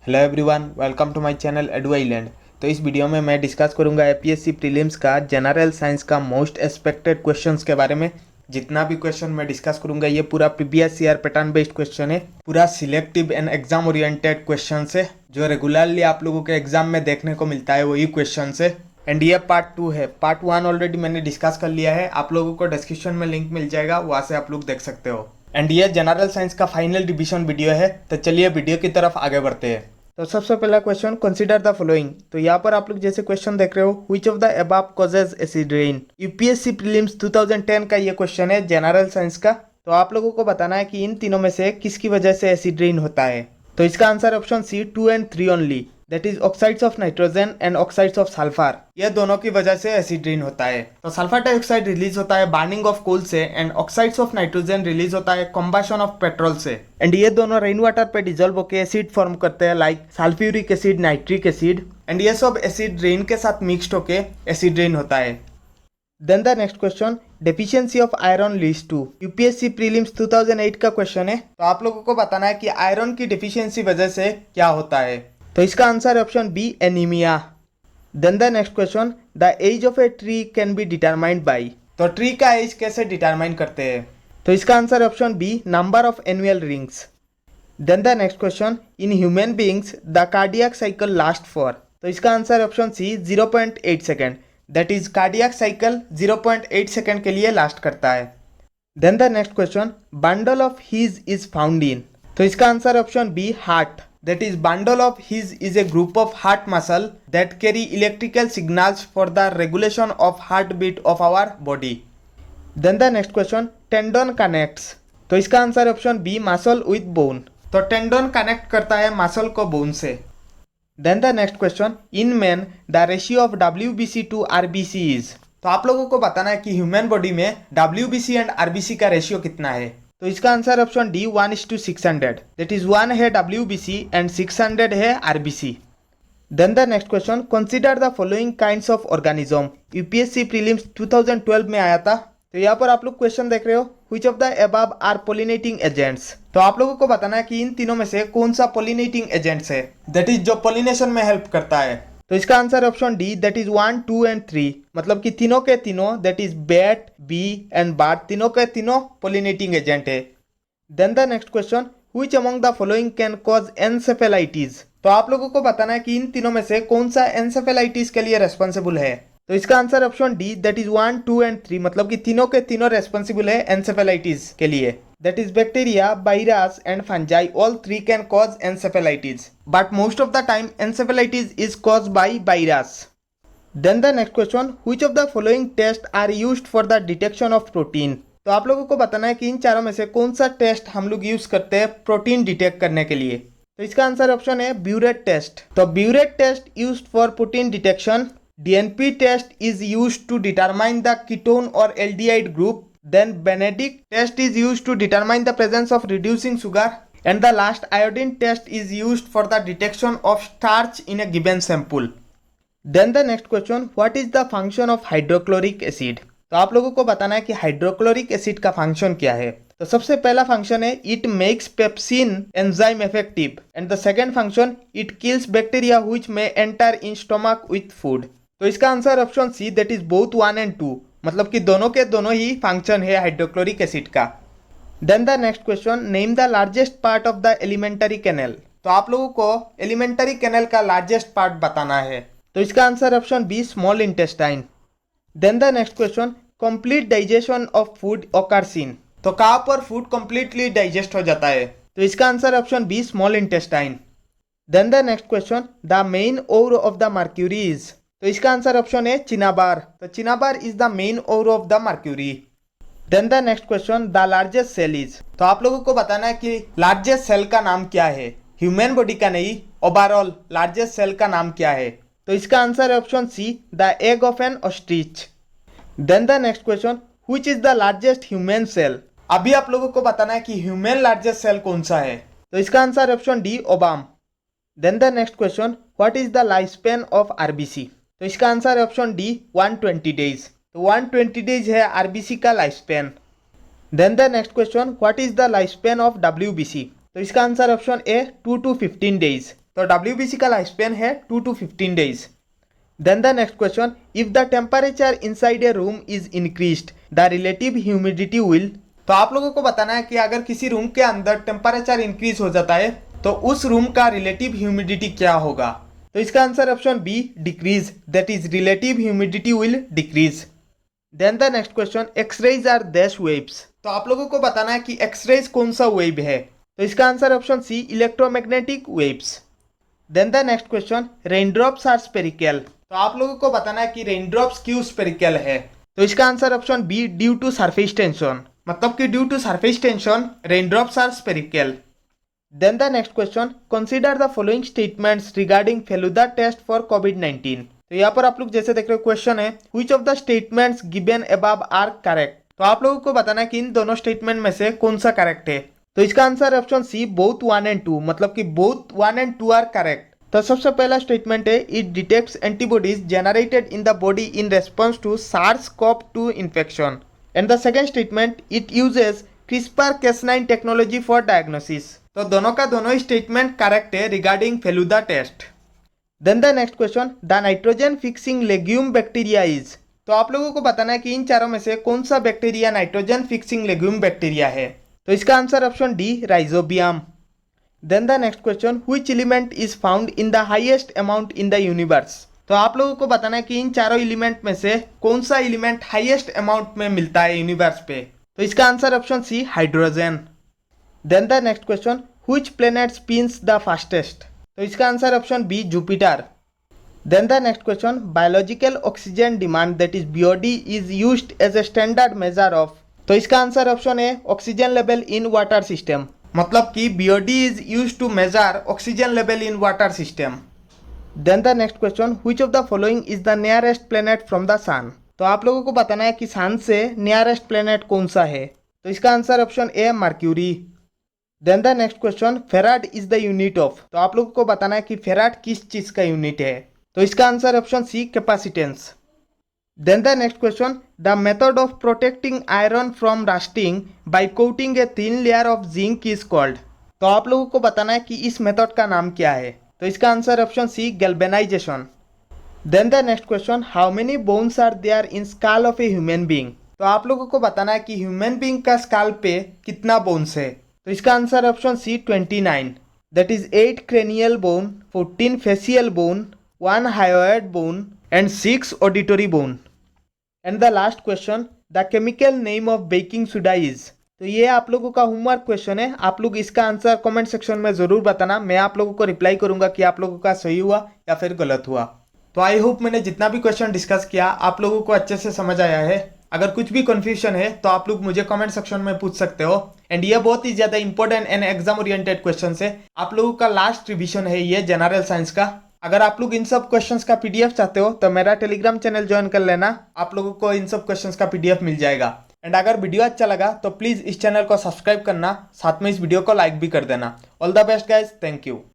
Hello everyone, welcome to my channel Edu Island. तो इस video में मैं डिस्कस करूंगा एपीएससी प्रीलिम्स का जनरल साइंस का मोस्ट एक्सपेक्टेड क्वेश्चंस के बारे में। जितना भी क्वेश्चन मैं डिस्कस करूंगा ये पूरा previous year pattern based question है, पूरा selective and exam oriented question है जो रेगुलरली आप लोगों के एग्जाम में देखने को मिलता है, वही क्वेश्चन है। एंड ये पार्ट 2 है। पार्ट 1 ऑलरेडी मैंने डिस्कस कर लिया है, आप लोगों को डिस्क्रिप्शन में लिंक मिल जाएगा, वहाँ से आप लोग देख सकते हो। एंड ये जनरल साइंस का फाइनल डिवीजन वीडियो है। तो चलिए वीडियो की तरफ आगे बढ़ते हैं। तो सबसे पहला क्वेश्चन, कंसीडर द फॉलोइंग। तो यहाँ पर आप लोग जैसे क्वेश्चन देख रहे हो, which of the above causes acid rain. UPSC prelims 2010 का ये क्वेश्चन है जनरल साइंस का। तो आप लोगों को बताना है कि इन तीनों में से किसकी वजह से एसिड रेन होता है। तो इसका answer option C 2 and 3 only, that is oxides of nitrogen and oxides of sulphur. ये दोनों की वजह से एसिड रेन होता है। तो सल्फर डाइऑक्साइड रिलीज होता है बर्निंग ऑफ कोल से, and oxides of nitrogen release होता है कॉम्बशन ऑफ पेट्रोल से। एंड ये दोनों रेन वाटर पे डिजोल्व होकर एसिड फॉर्म करते हैं, like sulphuric acid, nitric acid. And ये सब एसिड रेन के साथ मिक्सड होके एसिड रेन होता है। Then the next question, deficiency of iron leads to. UPSC prelims 2008 का क्वेश्चन है। तो आप लोगों को बताना है कि आयरन की डेफिशिएंसी वजह से क्या होता है। तो इसका answer option B, anaemia. Then the next question, the age of a tree can be determined by. तो ट्री का एज कैसे डिटरमाइन करते हैं। तो इसका answer option B, number of annual rings. Then the next question, in human beings the cardiac cycle last for. तो इसका answer option C, 0.8 second, that is cardiac cycle 0.8 second के लिए लास्ट करता है। Then the next question, bundle of His is found in. तो इसका answer option B, heart, that is bundle of His is a group of heart muscle that carry electrical signals for the regulation of heart beat of our body. Then the next question, tendon connects. तो इसका answer option B, muscle with bone. तो tendon connect करता है muscle को bone से। Then the next question, in man the ratio of WBC to RBC इज। तो आप लोगों को बताना है कि ह्यूमन बॉडी में WBC एंड RBC का रेशियो कितना है। तो इसका answer option D, 1:600, that is 1 है WBC एंड 600 है RBC। Then the next question, consider the following kinds of organism. UPSC prelims 2012 में आया था। तो यहाँ पर आप लोग क्वेश्चन देख रहे हो, which of the above are pollinating agents. तो आप लोगों को बताना है कि इन तीनों में से कौन सा पॉलिनेटिंग एजेंट्स है, दैट इज जो पॉलिनेशन में हेल्प करता है। तो इसका answer option D, that is 1, 2 and 3, मतलब कि तीनों के तीनों, that is bat, bee and bird, तीनों के तीनों पॉलिनेटिंग एजेंट है। Then the next question, which among the following can cause encephalitis. तो आप लोगों को बताना है कि इन तीनों में से कौन सा एनसेफेलाइटिस के लिए रेस्पॉन्सिबल है। तो इसका answer option D, that is 1, 2 and 3, मतलब कि तीनों के तीनों रेस्पॉन्सिबल है एनसेफेलाइटिस के लिए। That is bacteria, virus and fungi, all 3 can cause encephalitis, but most of the time encephalitis is caused by virus. Then the next question, which of the following test are used for the detection of protein. तो आप लोगों को बताना है कि इन चारों में से कौन सा टेस्ट हम लोग यूज करते हैं प्रोटीन डिटेक्ट करने के लिए। तो इसका आंसर ऑप्शन है ब्यूरेट टेस्ट। तो biuret test used for protein detection. DNP test is used to determine the ketone or aldehyde group. Then Benedict test is used to determine the presence of reducing sugar. And the last iodine test is used for the detection of starch in a given sample. Then the next question, what is the function of hydrochloric acid? तो आप लोगों को बताना है कि hydrochloric acid का function क्या है। तो सबसे पहला फंक्शन है, it makes pepsin enzyme effective, and the second function, it kills bacteria which may enter in stomach with food. तो इसका answer option C, that is both 1 and 2, मतलब कि दोनों के दोनों ही फंक्शन है हाइड्रोक्लोरिक एसिड का। Then the next question, name the largest part of the alimentary canal. तो आप लोगों को एलिमेंटरी कैनल का लार्जेस्ट पार्ट बताना है। तो इसका answer option B, small intestine. Then the next question, complete digestion of food occurs in. तो कहाँ पर फूड कंप्लीटली डाइजेस्ट हो जाता है। तो इसका answer option B, small intestine. Then the next question, the main ore of the mercury is. तो इसका आंसर ऑप्शन है चिनाबार। तो cinnabar is the main ore of the mercury. Then the next question, the largest cell is. तो आप लोगों को बताना है कि लार्जेस्ट सेल का नाम क्या है, ह्यूमन बॉडी का नहीं, ओवरऑल लार्जेस्ट सेल का नाम क्या है। तो इसका आंसर है option C, the egg of an ostrich. Then the next question, which is the largest human cell. अभी आप लोगों को बताना है कि ह्यूमन लार्जेस्ट सेल कौन सा है। तो इसका आंसर ऑप्शन डी, ओबाम। Then the next question, what is the life span of RBC। तो इसका आंसर है ऑप्शन डी, 120 डेज। तो 120 डेज है RBC का life span. Then the next question, what is the life span of WBC। तो इसका answer option A, 2 to 15 days. तो WBC का लाइफ स्पेन है 2 to 15 days. Then the next question, if the temperature inside a room is increased the relative humidity will. तो आप लोगों को बताना है कि अगर किसी रूम के अंदर टेम्परेचर इंक्रीज हो जाता है तो उस रूम का रिलेटिव ह्यूमिडिटी क्या होगा। तो इसका answer option B, decrease, that is relative humidity will decrease. Then the next question, X-rays are dash waves. तो आप लोगों को बताना है कि एक्सरेज कौन सा वेव है। तो इसका answer option C, electromagnetic waves. Then the next question, raindrops are spherical. तो आप लोगों को बताना है कि रेनड्रॉप्स क्यों स्पेरिकल है। तो इसका answer option B, due to surface tension, मतलब कि due to surface tension raindrops are spherical. Then the next question, consider the following statements regarding Feluda test for कोविड-19। तो यहाँ पर आप लोग जैसे देख रहे हो क्वेश्चन है, which of the statements given above are correct. तो आप लोगों को बताना है कि इन दोनों स्टेटमेंट में से कौन सा करेक्ट है। तो इसका answer option C, both 1 and 2, मतलब कि बोथ 1 and 2 आर करेक्ट। तो सबसे पहला स्टेटमेंट है, it detects antibodies generated in the body in response to SARS-CoV-2 infection. And the second statement, it uses CRISPR-Cas9 technology for diagnosis. तो दोनों का दोनों स्टेटमेंट करेक्ट है regarding Feluda test. Then the next question, the nitrogen fixing legume bacteria is. तो आप लोगों को बताना है कि इन चारों में से कौन सा bacteria nitrogen fixing legume bacteria है। तो इसका answer option D, rhizobium. Then the next question, which element is found in the highest amount in the universe. तो आप लोगों को बताना है कि इन चारों एलिमेंट में से कौन सा एलिमेंट हाईएस्ट अमाउंट में मिलता है यूनिवर्स पे। तो इसका answer option C, hydrogen. Then the next question, which planet spins the fastest. तो इसका answer option B, Jupiter. Then the next question, biological oxygen demand that is BOD is used as a standard measure of. तो इसका answer option है, oxygen level in water system, मतलब कि BOD is used to measure oxygen level in water system. Then the next question, which of the following is the nearest planet from the sun. तो आप लोगों को बताना है कि सन से नियरेस्ट प्लेनेट कौन सा है। तो इसका answer option A, mercury. Then the next question, farad is the unit of. तो आप लोगों को बताना है कि फेराड किस चीज का यूनिट है। तो इसका answer option C, capacitance. Then the next question, the method of protecting iron from rusting by coating a thin layer of zinc is called. तो आप लोगों को बताना है कि इस मेथड का नाम क्या है। तो इसका answer option C, galvanization. Then the next question, how many bones are there in skull of a human being. तो आप लोगों को बताना है कि ह्यूमन बीइंग का स्कल पे कितना बोन्स है। तो इसका answer option C, 29, that is 8 cranial bone, 14 facial bone, 1 hyoid bone and 6 auditory bone. And the last question, the chemical name of baking soda is. तो ये आप लोगों का होमवर्क क्वेश्चन है। आप लोग इसका आंसर कमेंट सेक्शन में ज़रूर बताना। मैं आप लोगों को रिप्लाई करूंगा कि आप लोगों का सही हुआ या फिर गलत हुआ। तो आई होप मैंने जितना भी क्वेश्चन डिस्कस किया आप लोगों को अच्छे से समझ आया है। अगर कुछ भी कन्फ्यूजन है तो आप लोग मुझे कमेंट सेक्शन में पूछ सकते हो। एंड ये बहुत ही ज़्यादा important and exam oriented question है। आप लोगों का लास्ट रिविजन है ये जनरल साइंस का। अगर आप लोग इन सब क्वेश्चंस का PDF चाहते हो तो मेरा टेलीग्राम चैनल ज्वाइन कर लेना। आप लोगों को इन सब क्वेश्चंस का PDF मिल जाएगा। एंड अगर वीडियो अच्छा लगा तो प्लीज़ इस चैनल को सब्सक्राइब करना, साथ में इस वीडियो को लाइक भी कर देना। All the best guys, thank you.